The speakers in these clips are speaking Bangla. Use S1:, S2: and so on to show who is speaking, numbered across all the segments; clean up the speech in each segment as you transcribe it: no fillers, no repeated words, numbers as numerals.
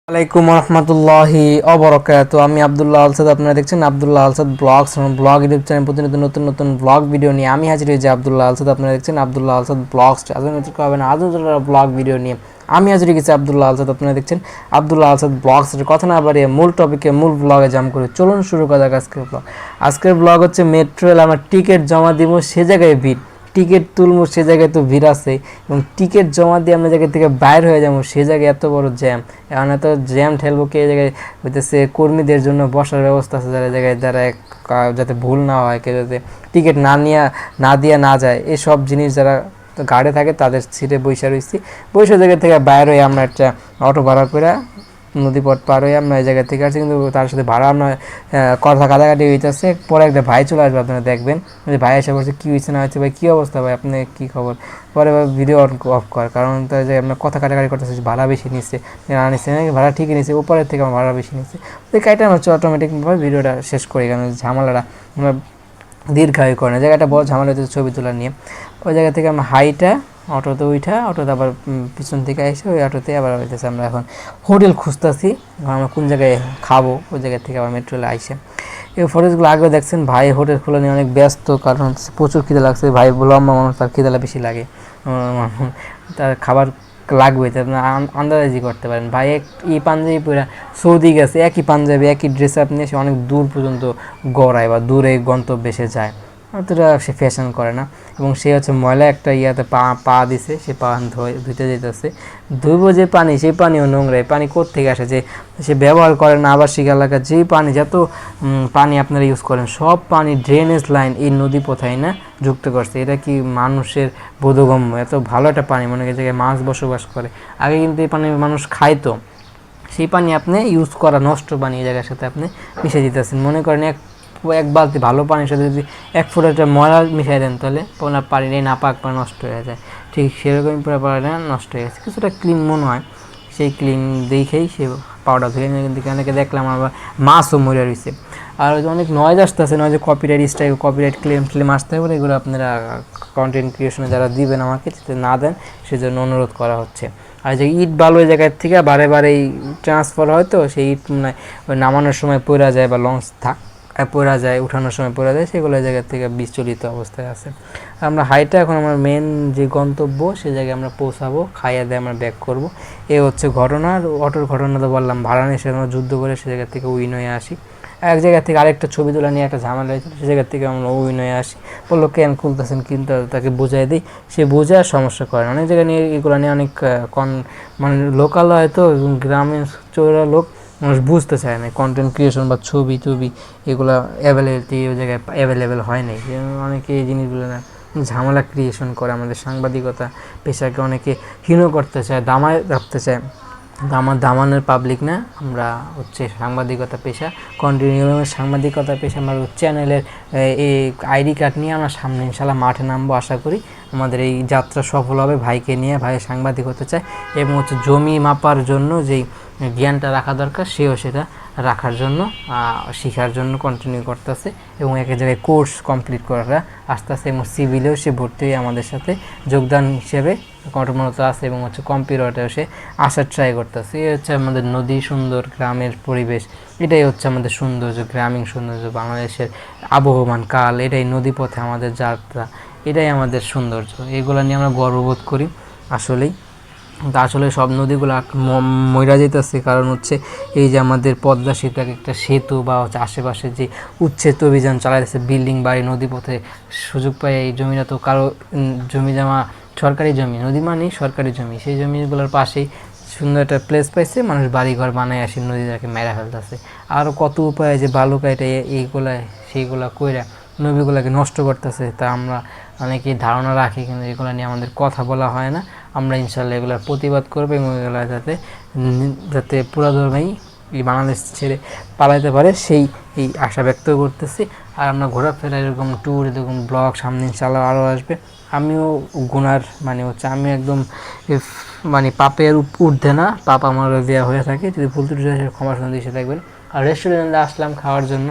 S1: আলাইকুম রহমতুল্লাহি অবরাকাতু। আমি আব্দুল্লাহ আলসাদ, আপনারা দেখছেন Abdullah Alsad vlogs vlog YouTube channel. প্রতিনিয়ত নতুন নতুন ব্লগ ভিডিও নিয়ে আমি হাজির হয়েছি আব্দুল্লাহ আলসাদ। আপনারা দেখছেন আব্দুল্লাহ আলসাদ ব্লগস। আজও ব্লগ ভিডিও নিয়ে আমি হাজির হয়ে গেছি আব্দুল্লাহ আলসাদ। আপনারা দেখছেন আব্দুল্লাহ আলসাদ ব্লগস। কথা না বাড়িয়ে মূল টপিকে মূল ব্লগে জাম করে চলুন শুরু করা যাক আজকের ব্লগ। আজকের ব্লগ হচ্ছে মেট্রো রেল। আমরা টিকিট জমা দিব, সে জায়গায় ভিড়। টিকিট তুলবো, সে জায়গায় তো ভিড় আছে, এবং টিকিট জমা দিয়ে আমরা জায়গা থেকে বাইর হয়ে যাবো, সে জায়গায় এত বড় জ্যাম। এখন এত জ্যাম ঠেলবো কি, এই জায়গায় হইতেছে কর্মীদের জন্য বসার ব্যবস্থা আছে, যারা জায়গায় যারা যাতে ভুল না হয়, কেউ যাতে টিকিট না দিয়ে না যায়, এসব জিনিস যারা গাড়ি থাকে তাদের সিটে বৈশা রয়েছি। বৈশা জায়গা থেকে বাইর হয়ে আমরা একটা অটো ভাড়া করে নদীপথ পার হয়ে আমরা এই জায়গা থেকে আসছি, কিন্তু তার সাথে ভাড়া আমরা কথা কাটাকাটি হইতেছে। পরে একটা ভাই চলে আসবে, আপনারা দেখবেন যে ভাই এসে বলছে কী হয়েছে না হয়েছে, ভাই কী অবস্থা, ভাই আপনি কী খবর। পরে ভিডিও অফ কর, কারণ তো যে আমরা কথা কাটাকাটি করতেছি, ভাড়া বেশি নিচ্ছে না নিচ্ছে নাকি, ভাড়া ঠিকই নিচ্ছে, উপরের থেকে আমার ভাড়া বেশি নিচ্ছে। তো কাইটা হচ্ছে অটোমেটিকভাবে ভিডিওটা শেষ করি, কারণ ঝামেলাটা আমরা দীর্ঘায়ু করে না। জায়গাটা বড় ঝামেলা হচ্ছে ছবি তোলা নিয়ে। ওই জায়গা থেকে আমরা হাইটা অটোতে উঠা, অটোতে আবার পিছন থেকে এসে ওই অটোতে আবার হইতেছে আমরা এখন হোটেল খুঁজতেছি, আমরা কোন জায়গায় খাবো। ওই জায়গা থেকে আবার মেট্রোলে আইসে এই ফটোজগুলো আগেও দেখছেন। ভাই হোটেল খোলা নিয়ে অনেক ব্যস্ত, কারণ প্রচুর খিদে লাগছে। ভাই লম্বা মানুষ, তার খিদেলা বেশি লাগে, তার খাবার লাগবে, আপনার আন্দাজি করতে পারেন। ভাই এই পাঞ্জাবি পরে সৌদি গেছে, একই পাঞ্জাবি একই ড্রেস আপ নিয়ে সে অনেক দূর পর্যন্ত গড়ায় বা দূরে গন্তব্যে সে যায়, অতটা সে ফ্যাশন করে না। এবং সে হচ্ছে ময়লা একটা ইয়াতে পা দিছে, সে পা ধুইতে যেতেছে। ধুইব যে পানি, সেই পানিও নোংরা। এই পানি কোত্থেকে আসে, যে সে ব্যবহার করেন না আবাসিক এলাকা, যেই পানি যত পানি আপনারা ইউজ করেন, সব পানি ড্রেনেজ লাইন এই নদী পথায় না যুক্ত করছে। এটা কি মানুষের বোধগম্য? এত ভালো একটা পানি, মনে করি জায়গায় মাছ বসবাস করে। আগে কিন্তু এই পানি মানুষ খাইতো, সেই পানি আপনি ইউজ করা নষ্ট পানি এই জায়গার সাথে আপনি মিশিয়ে দিতেছেন। মনে করেন এক বালতি ভালো পানির সাথে যদি 1 ফুট একটা ময়লা মিশিয়ে দেন, তাহলে আপনার পানিটাই নাপাক বা নষ্ট হয়ে যায়। ঠিক সেরকমই পুরো পানিটা নষ্ট হয়ে গেছে। কিছুটা ক্লিন মনে হয়, সেই ক্লিন দেখেই সে পাউডার ধুয়ে নিয়ে, কিন্তু অনেকে দেখলাম আবার মাছও মরে রয়েছে। আর অনেক নয়েজ আসতেছে, নয় যে কপিরাইট স্ট্রাইক, কপিরাইট ক্লেম আসতে পারে। এগুলো আপনারা কন্টেন্ট ক্রিয়েশনে যারা দিবেন আমাকে, যাতে না দেন সেজন্য অনুরোধ করা হচ্ছে। আর যে ইট বালু ওই জায়গার থেকে বারে বারেই ট্রান্সফার হয়, তো সেই ইট ওই নামানোর সময় পড়া যায়, বা লঞ্চ পড়া যায়, উঠানোর সময় পড়া যায়, সেগুলো জায়গার থেকে বিচলিত অবস্থায় আছে। আমরা হাইটা এখন আমার মেন যে গন্তব্য, সে জায়গায় আমরা পৌঁছাবো, খাইয়া দিয়ে আমরা ব্যাক করব। এ হচ্ছে ঘটনা। অটোর ঘটনা তো বললাম, ভাড়া নিয়ে সে আমরা যুদ্ধ করে সে জায়গা থেকে উইন হয়ে আসি। এক জায়গা থেকে আরেকটা ছবি তোলা নিয়ে একটা ঝামেলা হয়েছিল, সে জায়গা থেকে আমরা উইন হয়ে আসি। বললো কেন খুলতেছেন, কিন্তু তাকে বোঝাই দিই, সে বোঝে আর সমস্যা করে না। অনেক জায়গায় নিয়ে এগুলো নিয়ে অনেক মানে লোকাল হয়তো গ্রামের চোরা লোক, মানুষ বুঝতে চায় না কন্টেন্ট ক্রিয়েশন বা ছবি টবি এগুলো অ্যাভেলেবিলিটি ওই জায়গায় অ্যাভেলেবেল হয় নাই। অনেকে এই জিনিসগুলো না ঝামেলা ক্রিয়েশন করে, আমাদের সাংবাদিকতা পেশাকে অনেকে হীন করতে চায়, দামায় রাখতে চায়। আমার দামানের পাবলিক না, আমরা হচ্ছে সাংবাদিকতা পেশা, কন্টিনিউ সাংবাদিকতা পেশা। আমার চ্যানেলের এই আইডি কার্ড নিয়ে আমরা সামনে ইনশাল্লাহ মাঠে নামবো, আশা করি আমাদের এই যাত্রা সফল হবে। ভাইকে নিয়ে, ভাই সাংবাদিক হতে চায়, এবং হচ্ছে জমি মাপার জন্য যেই জ্ঞানটা রাখা দরকার, সেও সেটা রাখার জন্য শেখার জন্য কন্টিনিউ করতেছে, এবং এক জায়গায় কোর্স কমপ্লিট করা আসতেছে, এবং সিভিলেও সে ভর্তি হয়ে আমাদের সাথে যোগদান হিসেবে কর্মরত আছে, এবং হচ্ছে কম্পিউটারেও সে আসার ট্রাই করতেছে। এই হচ্ছে আমাদের নদী সুন্দর, গ্রামের পরিবেশ, এটাই হচ্ছে আমাদের সৌন্দর্য, গ্রামীণ সৌন্দর্য, বাংলাদেশের আবহমান কাল, এটাই নদীপথে আমাদের যাত্রা, এটাই আমাদের সৌন্দর্য। এগুলো নিয়ে আমরা গর্ববোধ করি আসলেই। আসলে সব নদীগুলো মইরা যেতেছে, কারণ হচ্ছে এই যে আমাদের পদ্মা সেতু, একটা সেতু, বা হচ্ছে আশেপাশে যে উচ্ছেদ অভিযান চালাইতেছে, বিল্ডিং বাড়ি নদীপথে সুযোগ পায়। এই জমিটা তো কারো জমি জমা, সরকারি জমি, নদী মানেই সরকারি জমি, সেই জমিগুলোর পাশেই সুন্দর একটা প্লেস পাইছে, মানুষ বাড়িঘর বানায় আসি, নদীটাকে মেরা ফেলতেছে। আরও কত উপায় যে বালু কাইটা এইগুলা সেইগুলা কইরা নদীগুলোকে নষ্ট করতেছে, তা আমরা অনেকেই ধারণা রাখি, কিন্তু এগুলো নিয়ে আমাদের কথা বলা হয় না। আমরা ইনশাল্লাহ এগুলোর প্রতিবাদ করবো, এবং এগুলো যাতে পুরোদমেই এই বাংলাদেশ ছেড়ে পালাইতে পারে, সেই এই আশা ব্যক্ত করতেছি। আর আমরা ঘোরাফেরা এরকম ট্যুর, এরকম ব্লগ সামনে ইনশাল্লাহ আরও আসবে। আমিও গুনার মানে হচ্ছে আমি একদম মানে পাপের ঊর্ধ্বে না, পাপ আমার দেওয়া হয়ে থাকে, যদি ভুল ত্রুটি হয় ক্ষমা সুন্দর এসে থাকবেন। আর রেস্টুরেন্টে আসলাম খাওয়ার জন্য,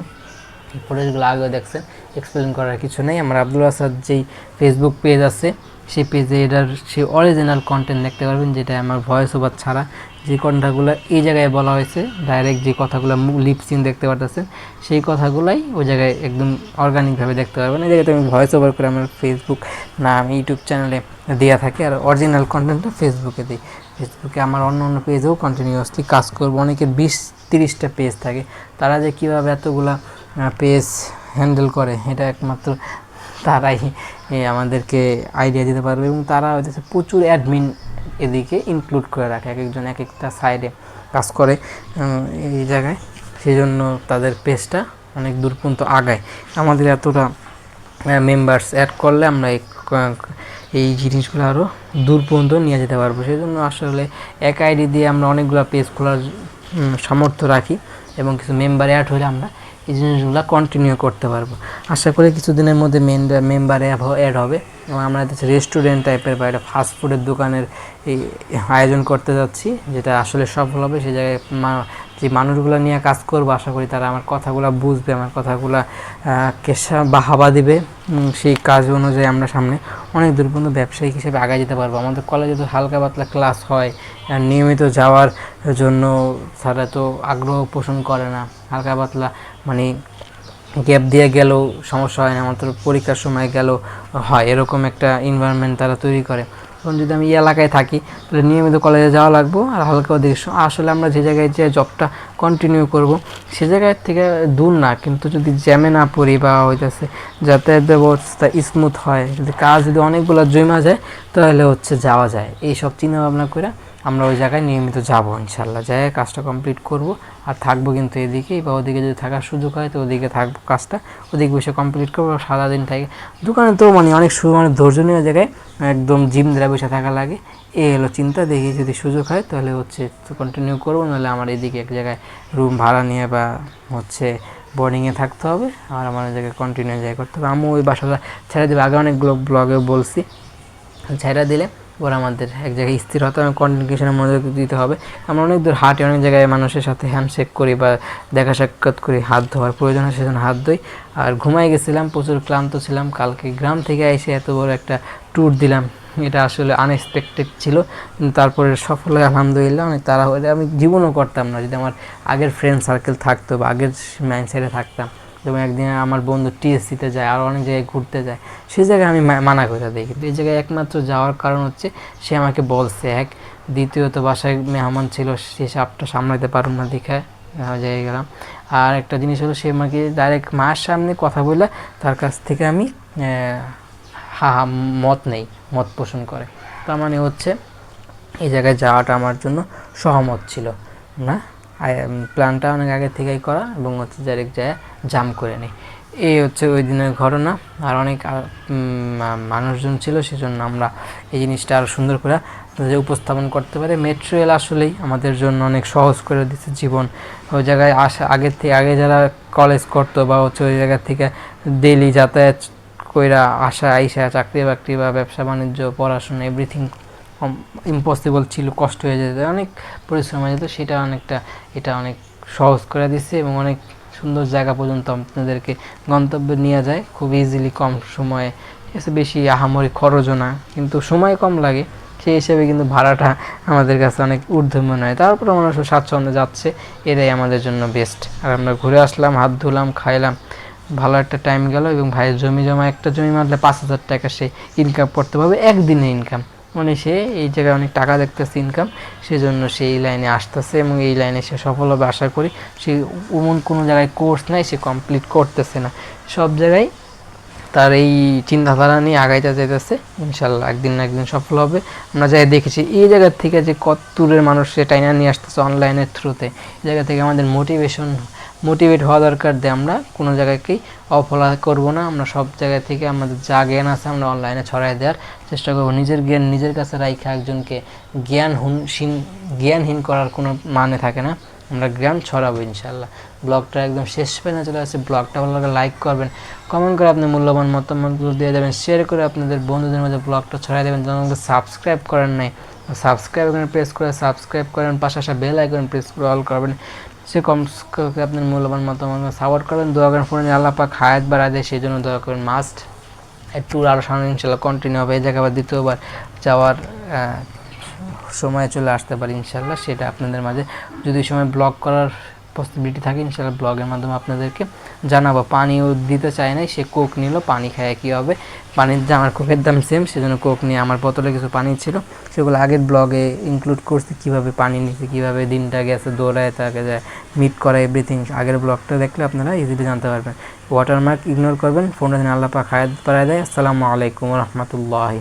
S1: ফুটেজগুলো আগেও দেখছেন, এক্সপ্লেন করার কিছু নেই। আমার আব্দুল আসাদ যেই ফেসবুক পেজ আছে, সেই পেজে এটার সেই অরিজিনাল কন্টেন্ট দেখতে পারবেন, যেটা আমার ভয়েস ওভার ছাড়া যে কথাগুলো এই জায়গায় বলা হয়েছে, ডাইরেক্ট যে কথাগুলো লিপসিন দেখতে পারতেছেন, সেই কথাগুলাই ওই জায়গায় একদম অর্গানিকভাবে দেখতে পারবেন। এই জায়গাতে আমি ভয়েস ওভার করে আমার ফেসবুক না আমি ইউটিউব চ্যানেলে দেওয়া থাকে, আর অরিজিনাল কন্টেন্টটা ফেসবুকে দিই। ফেসবুকে আমার অন্য অন্য পেজেও কন্টিনিউয়াসলি কাজ করবো। অনেকের 20-30টা পেজ থাকে, তারা যে কীভাবে এতগুলা পেজ হ্যান্ডেল করে এটা একমাত্র তারাই আমাদেরকে আইডিয়া দিতে পারবে। এবং তারা হচ্ছে প্রচুর অ্যাডমিন এদিকে ইনক্লুড করে রাখে, এক একজন এক একটা সাইডে কাজ করে এই জায়গায়, সেই জন্য তাদের পেজটা অনেক দূর পর্যন্ত আগায়। আমাদের এতটা মেম্বার্স অ্যাড করলে আমরা এই জিনিসগুলো আরও দূর পর্যন্ত নিয়ে যেতে পারবো। সেই জন্য আসলে এক আইডি দিয়ে আমরা অনেকগুলো পেজ খোলার সামর্থ্য রাখি, এবং কিছু মেম্বার অ্যাড হলে আমরা এই জিনিসগুলো কন্টিনিউ করতে পারবো। আশা করি কিছুদিনের মধ্যে মেম্বার অ্যাড হবে, এবং আমরা রেস্টুরেন্ট টাইপের বা একটা ফাস্টফুডের দোকানের এই আয়োজন করতে যাচ্ছি, যেটা আসলে সফল হবে। সেই জায়গায় যে মানুষগুলো নিয়ে কাজ করবো, আশা করি তারা আমার কথাগুলো বুঝবে, আমার কথাগুলো বাহাবা দিবে। সেই কাজ অনুযায়ী আমরা সামনে অনেক দূর পর্যন্ত ব্যবসায়িক হিসেবে আগায় যেতে পারবো। আমাদের কলেজে তো হালকা পাতলা ক্লাস হয়, নিয়মিত যাওয়ার জন্য তারা তো আগ্রহ পোষণ করে না। হালকা পাতলা মানে গ্যাপ দিয়ে গেলেও সমস্যা হয় না, মাত্র পরীক্ষার সময় গেলেও হয়, এরকম একটা এনভায়রনমেন্ট তারা তৈরি করে। তখন যদি আমি এই এলাকায় থাকি তাহলে নিয়মিত কলেজে যাওয়া লাগবো, আর হালকা ওদিকে আসলে আমরা যে জায়গায় যে জবটা কন্টিনিউ করব সে জায়গায় থেকে দূর না, কিন্তু যদি জ্যামে না পড়ি বা হইতেছে যাতায়াত ব্যবস্থা স্মুথ হয়, যদি কাজ যদি অনেকগুলো জমা যায় তাহলে হচ্ছে যাওয়া যায়। এই সব চিন্তা ভাবনা করে আমরা ওই জায়গায় নিয়মিত যাব ইনশাল্লাহ, যাই কাজটা কমপ্লিট করব। আর থাকবো কিন্তু এদিকেই, বা ওদিকে যদি থাকার সুযোগ হয় তো ওদিকে থাকবো, কাজটা ওদিকে বসে কমপ্লিট করবো। সারাদিন থাকে দোকানে তো মানে অনেক মানে ধৈর্যনীয় জায়গায় একদম জিম দ্বারা বসে থাকা লাগে, এই হলো চিন্তা। দেখি যদি সুযোগ হয় তাহলে হচ্ছে কন্টিনিউ করবো, নাহলে আমার এদিকে এক জায়গায় রুম ভাড়া নিয়ে বা হচ্ছে বোর্ডিংয়ে থাকতে হবে, আর আমার ওই জায়গায় কন্টিনিউ জায়গা করতে হবে। আমি ওই বাসাটা ছেড়ে দেবে, আগে অনেকগুলো ব্লগে বলছি, ছেড়ে দিলে ওরা আমাদের এক জায়গায় স্থির হতে হবে, কমিউনিকেশনের মনোযোগ দিতে হবে। আমরা অনেক দূর হাঁটি, অনেক জায়গায় মানুষের সাথে হ্যান্ডশেক করি বা দেখা সাক্ষাৎ করি, হাত ধোয়ার প্রয়োজন হয় সেজন্য হাত ধুই। আর ঘুমাই গেছিলাম, প্রচুর ক্লান্ত ছিলাম, কালকে গ্রাম থেকে এসে এত বড় একটা ট্যুর দিলাম, এটা আসলে আনএক্সপেক্টেড ছিল, কিন্তু তারপরে সফল হয় আলহামদুলিল্লাহ। অনেক তাড়াহুড়ো আমি জীবনও করতাম না যদি আমার আগের ফ্রেন্ড সার্কেল থাকতো বা আগের মাইন্ডসেটে থাকতাম। যেমন একদিন আমার বন্ধু টিএসসিতে যায়, আর অনেক জায়গায় ঘুরতে যায়, সেই জায়গায় আমি মানা করে দিই। কিন্তু এই জায়গায় একমাত্র যাওয়ার কারণ হচ্ছে সে আমাকে বলছে, এক দ্বিতীয়ত বাসায় মেহমান ছিল, সে সাপটা সামলাতে পারুন না দেখে জায়গায় গেলাম। আর একটা জিনিস হলো সে আমাকে ডাইরেক্ট মার সামনে কথা বলে তার কাছ থেকে আমি মত নেই, মত পোষণ করে। তার মানে হচ্ছে এই জায়গায় যাওয়াটা আমার জন্য সহমত ছিল না, প্ল্যানটা অনেক আগে থেকেই করা, এবং হচ্ছে ডাইরেক্ট যায় জাম করে নিই। এই হচ্ছে ওই দিনের ঘটনা। আর অনেক মানুষজন ছিল, সেজন্য আমরা এই জিনিসটা আরও সুন্দর করে উপস্থাপন করতে পারি। মেট্রো রেল আসলেই আমাদের জন্য অনেক সহজ করে দিচ্ছে জীবন। ওই জায়গায় আগে যারা কলেজ করতো বা হচ্ছে ওই জায়গা থেকে ডেইলি যাতায়াত কইরা আইসা চাকরি বাকরি বা ব্যবসা বাণিজ্য পড়াশোনা এভরিথিং ইম্পসিবল ছিল, কষ্ট হয়ে যেত, অনেক পরিশ্রম হয়ে যেত। সেটা এটা অনেক সহজ করে দিচ্ছে, এবং অনেক সুন্দর জায়গা পর্যন্ত আপনাদেরকে গন্তব্যে নিয়ে যায় খুব ইজিলি, কম সময়ে। ঠিক আছে, বেশি আহামরি খরচও না, কিন্তু সময় কম লাগে, সেই হিসেবে কিন্তু ভাড়াটা আমাদের কাছে অনেক ঊর্ধ্বমন হয়। তারপরে মানুষ স্বাচ্ছন্দ্যে যাচ্ছে, এটাই আমাদের জন্য বেস্ট। আর আমরা ঘুরে আসলাম, হাত ধুলাম, খাইলাম, ভালো একটা টাইম গেল। এবং ভাইয়ের একটা জমি মারলে 5,000 টাকা সে ইনকাম করতে পারবে, একদিনে ইনকাম, মানে সে এই জায়গায় অনেক টাকা দেখতেছে ইনকাম, সেজন্য সে এই লাইনে আসতেছে এবং এই লাইনে সে সফল হবে আশা করি। সে এমন কোনো জায়গায় কোর্স নাই সে কমপ্লিট করতেছে না, সব জায়গায় তার এই চিন্তাধারা নিয়ে আগাইতে যেতেছে, ইনশাল্লাহ একদিন না একদিন সফল হবে। আমরা যাই দেখেছি এই জায়গার থেকে যে কত দূরের মানুষ সে টাইনা নিয়ে আসতেছে অনলাইনের থ্রুতে, এই জায়গা থেকে আমাদের মোটিভেট হওয়া দরকার যে আমরা কোনো জায়গাকেই অফলা করব না। আমরা সব জায়গা থেকে আমাদের যা জ্ঞান আছে আমরা অনলাইনে ছড়াই দেওয়ার চেষ্টা করব। নিজের জ্ঞান নিজের কাছে রাখা একজনকে জ্ঞানহীন করার কোনো মানে থাকে না। আমরা জ্ঞান ছড়াবো ইনশাল্লাহ। ব্লগটা একদম শেষ পেয়ে চলে আসছে। ব্লগটা ভালো লাগে লাইক করবেন, কমেন্ট করে আপনি মূল্যবান মতামতগুলো দিয়ে দেবেন, শেয়ার করে আপনাদের বন্ধুদের মধ্যে ব্লগটা ছড়াই দেবেন। যারা আমাকে সাবস্ক্রাইব করেন নাই, সাবস্ক্রাইব এখানে প্রেস করে সাবস্ক্রাইব করেন, পাশে আসা বেল আইকন প্রেস করে অল করবেন। সে কমকে আপনার মূল্যবান মতামত সাপোর্ট করবেন, দোয়া করেন ফোনে আল্লাহ পাক হায়াত বাড়ায় দেয়, সেই জন্য দোয়া করেন মাস্ট। ট্যুর আরও সামনে ইনশাল্লাহ কন্টিনিউ হবে। এই জায়গায় আবার দ্বিতীয়বার যাওয়ার সময় চলে আসতে পারি ইনশাল্লাহ, সেটা আপনাদের মাঝে যদি সময় ব্লগ করার পসিবিলিটি থাকে ইনশাল্লাহ ব্লগের মাধ্যমে আপনাদেরকে জানাবো। পানিও দিতে চায় নাই, সে কোক নিল, পানি খায় কী হবে, পানির দাম আর কোকের দাম সেম, সেজন্য কোক নিয়ে আমার বোতলে কিছু পানি ছিল সেগুলো আগের ব্লগে ইনক্লুড করছি, কীভাবে পানি নিচ্ছে, কীভাবে দিনটা গেছে, দৌড়ায় তাকে যায় মিট করা এভরিথিং। আগের ব্লগটা দেখলে আপনারা ইজিলি জানতে পারবেন। ওয়াটারমার্ক ইগনোর করবেন, ফোনটা যেন আল্লাহ পাক হায়াত বাড়ায় দেয়। আসসালামু আলাইকুম রহমতুল্লাহি।